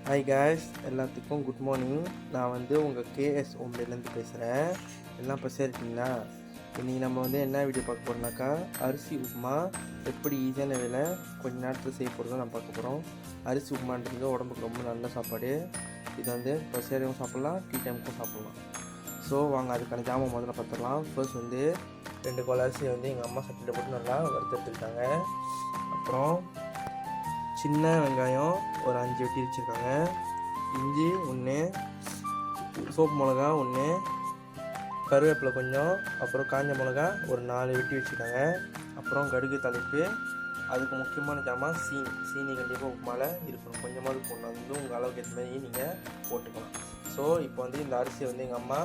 Hi guys, எல்லாத்துக்கும் good morning. நான் உங்கள் கேஎஸ் ஓம்லேருந்து பேசுகிறேன். எல்லாம் பசியாக இருக்கீங்களா? இன்றைக்கி நம்ம என்ன வீடியோ பார்க்க போகிறோம்னாக்கா, அரிசி உப்புமா எப்படி ஈஸியான வேலை கொஞ்ச நேரத்தில் செய்ய போகிறத நம்ம பார்க்க போகிறோம். அரிசி உப்புமான்றது உடம்புக்கு ரொம்ப நல்ல சாப்பாடு. இது பசியாரையும் சாப்பிட்லாம், டீ டைமுக்கும் சாப்பிட்லாம். ஸோ வாங்க அதுக்கான ஜாமான் முதல்ல பார்த்துடலாம். ஃபர்ஸ்ட் 2 கோல் அரிசியை எங்கள் அம்மா சட்டியில் போட்டு நல்லா வறுத்தெடுத்துக்கிட்டாங்க. அப்புறம் சின்ன வெங்காயம் ஒரு 5 வெட்டி வச்சுருக்காங்க. இஞ்சி 1, சோப்பு மிளகா 1, கருவேப்பிலை கொஞ்சம், அப்புறம் காஞ்ச மிளகா ஒரு 4 வெட்டி வச்சுருக்காங்க. அப்புறம் கடுகு தாளிப்பு. அதுக்கு முக்கியமான ஜாமான் சீனி கண்டிப்பாக உப்புமால இருக்கணும். கொஞ்சமாவது போடணும். அது உங்கள் அளவுக்கு ஏற்ற மாதிரி நீங்கள் போட்டுக்கலாம். ஸோ இப்போ இந்த அரிசியை எங்கள் அம்மா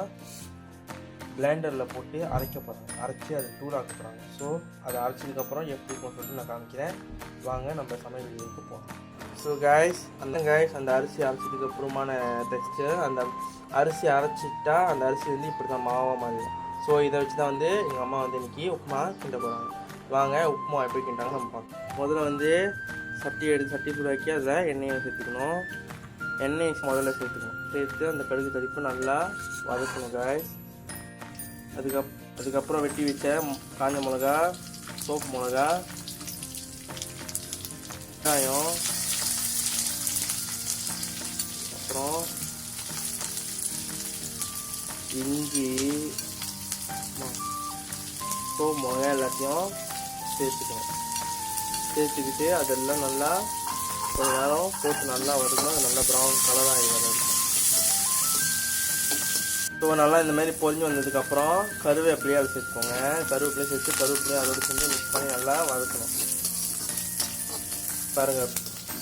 பிளெண்டரில் போட்டு அரைக்க போகிறாங்க. அரைச்சி அதை தூளாக்க போகிறாங்க. ஸோ அதை அரைச்சதுக்கப்புறம் எப்படி இருக்கும்னு சொல்லிட்டு நான் காமிக்கிறேன். வாங்க நம்ம சமையல் வீடியோக்கு போகலாம். ஸோ அந்த அரிசி அரைச்சதுக்கு அப்புறமான டெக்ஸ்டர், அந்த அரிசி அரைச்சிட்டா அந்த அரிசி இப்படி தான் மாவாக மாறிடும். ஸோ இதை வச்சு தான் எங்கள் அம்மா இன்றைக்கி உப்புமா கிண்ட போகிறாங்க. வாங்க உப்புமா எப்படி கிண்டாங்க நம்ம பார்க்கலாம். முதல்ல சட்டி சூடாக்கி அதில் எண்ணெயை சேர்த்துக்கணும். எண்ணெயை முதல்ல சேர்த்து அந்த கடுகு தடிப்பு நல்லா வதக்கணும் guys. அதுக்கப்புறம் வெட்டி வச்ச காஞ்ச மிளகா, சோப்பு மிளகா, வெங்காயம், அப்புறம் இஞ்சி, சோப்பு மிளகா எல்லாத்தையும் சேர்த்துக்கிட்டு அதெல்லாம் நல்லா கொஞ்ச நேரம் போட்டு நல்லா வதக்கணும். அது நல்லா ப்ரௌன் கலராக ஆகி வரும். ஸோ நல்லா இந்த மாதிரி பொரிஞ்சு வந்ததுக்கப்புறம் கருவேப்பிலையே அதை சேர்த்துக்கோங்க. கருவேப்பிலையை சேர்த்து கருவேப்பிலையை அதோடு செஞ்சு மிக்ஸ் பண்ணி நல்லா வதக்கணும். பாருங்கள்,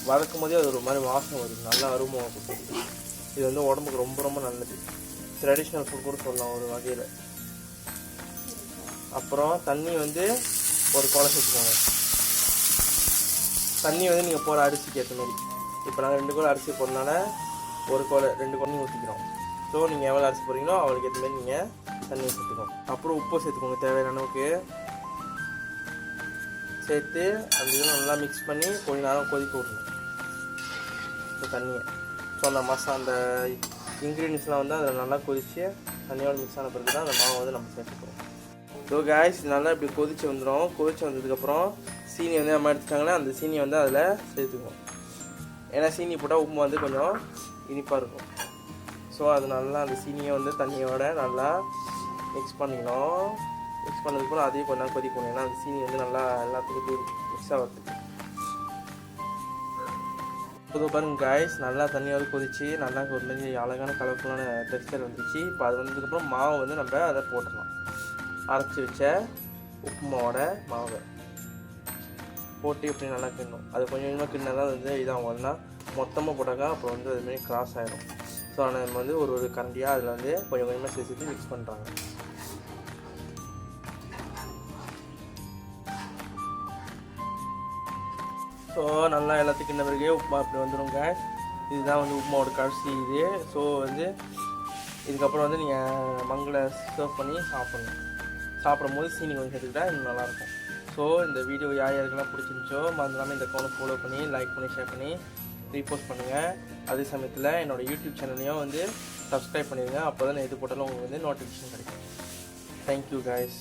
வதக்கும் போதே அது ஒரு மாதிரி வாசனை வருது, நல்லா அருமை கொடுக்குது. இது உடம்புக்கு ரொம்ப ரொம்ப நல்லது. ட்ரெடிஷ்னல் ஃபுட் கூட சொல்லலாம் ஒரு வகையில். அப்புறம் தண்ணி ஒரு குழை சேர்த்துக்கோங்க. தண்ணி நீங்கள் போகிற அரிசிக்கு ஏற்ற மாதிரி. இப்போ நாங்கள் 2 கோல் அரிசி போடுறதுனால 2 கோல் ஊற்றிக்கிறோம். ஸோ நீங்கள் எவ்வளோ அரிசி போடுறீங்களோ அவளுக்கு ஏற்ற மாதிரி நீங்கள் தண்ணி சேர்த்துக்கோங்க. அப்புறம் உப்பு சேர்த்துக்கோங்க தேவையான அளவுக்கு. சேர்த்து அந்த இதை நல்லா மிக்ஸ் பண்ணி கொஞ்ச நேரம் கொதிக்க விடணும் இந்த தண்ணியை. ஸோ அந்த இன்க்ரீடியன்ஸ்லாம் அதில் நல்லா கொதித்து தண்ணியோடு மிக்ஸ் ஆன பிறகு தான் அந்த மாவை நம்ம சேர்த்துக்கிறோம். ஸோ காய்ஸ் நல்லா இப்படி கொதிச்சு வந்துடும். கொதிச்சு வந்ததுக்கப்புறம் சீனி நம்ம எடுத்துட்டாங்கன்னா அந்த சீனியை அதில் சேர்த்துக்கணும். ஏன்னா சீனி போட்டால் உப்பு கொஞ்சம் இனிப்பாக இருக்கும். ஸோ அது நல்லா அந்த சீனியை தண்ணியோட நல்லா மிக்ஸ் பண்ணிக்கணும். மிக்ஸ் பண்ணதுக்கப்புறம் அதையும் கொஞ்சம் நேரம் கொதிக்கணும். ஏன்னா அந்த சீனி நல்லா எல்லாத்துக்கும் மிக்ஸ் ஆகிறதுக்கு. இப்போ பாருங்க காய்ஸ், நல்லா தண்ணியோடு கொதிச்சு நல்லா ஒரு மாதிரி அழகான கலர்ஃபுல்லான டெக்ஸ்டர் வந்துச்சு. இப்போ அது வந்ததுக்கப்புறம் மாவு நம்ம அதை போட்டுடலாம். அரைச்சி வச்ச உப்புமாவோட மாவை போட்டு இப்படி நல்லா கிண்டணும். அது கொஞ்சம் கொஞ்சமாக கிண்ணா தான் இதாகும்னா மொத்தமாக போட்டாக்கா அப்புறம் அதுமாரி கிராஸ் ஆகிடும். ஸோ நம்ம ஒரு கரண்டியாக அதில் கொஞ்சம் கொஞ்சமாக சேர்த்து மிக்ஸ் பண்ணுறாங்க. ஸோ நல்லா எல்லாத்துக்கும் கிண்ண பிறகு உப்புமா இப்படி வந்துடுங்க. இதுதான் உப்புமாவோட கடைசி இது. ஸோ இதுக்கப்புறம் நீங்கள் மங்களை சர்வ் பண்ணி சாப்பிடும் போது சீனி கொஞ்சம் சேர்த்துக்கிட்டா இன்னும் நல்லாயிருக்கும். ஸோ இந்த வீடியோ யாருக்கெல்லாம் பிடிச்சிருந்துச்சோ மறந்துடாமல் இந்த அக்கௌண்ட்டை ஃபாலோ பண்ணி லைக் பண்ணி ஷேர் பண்ணி ரீபோஸ்ட் பண்ணுங்கள். அதே சமயத்தில் என்னோடய யூடியூப் சேனலையும் சப்ஸ்கிரைப் பண்ணிடுங்க. அப்போ தான் எது போட்டாலும் உங்களுக்கு நோட்டிஃபிகேஷன் கிடைக்கும். Thank you guys.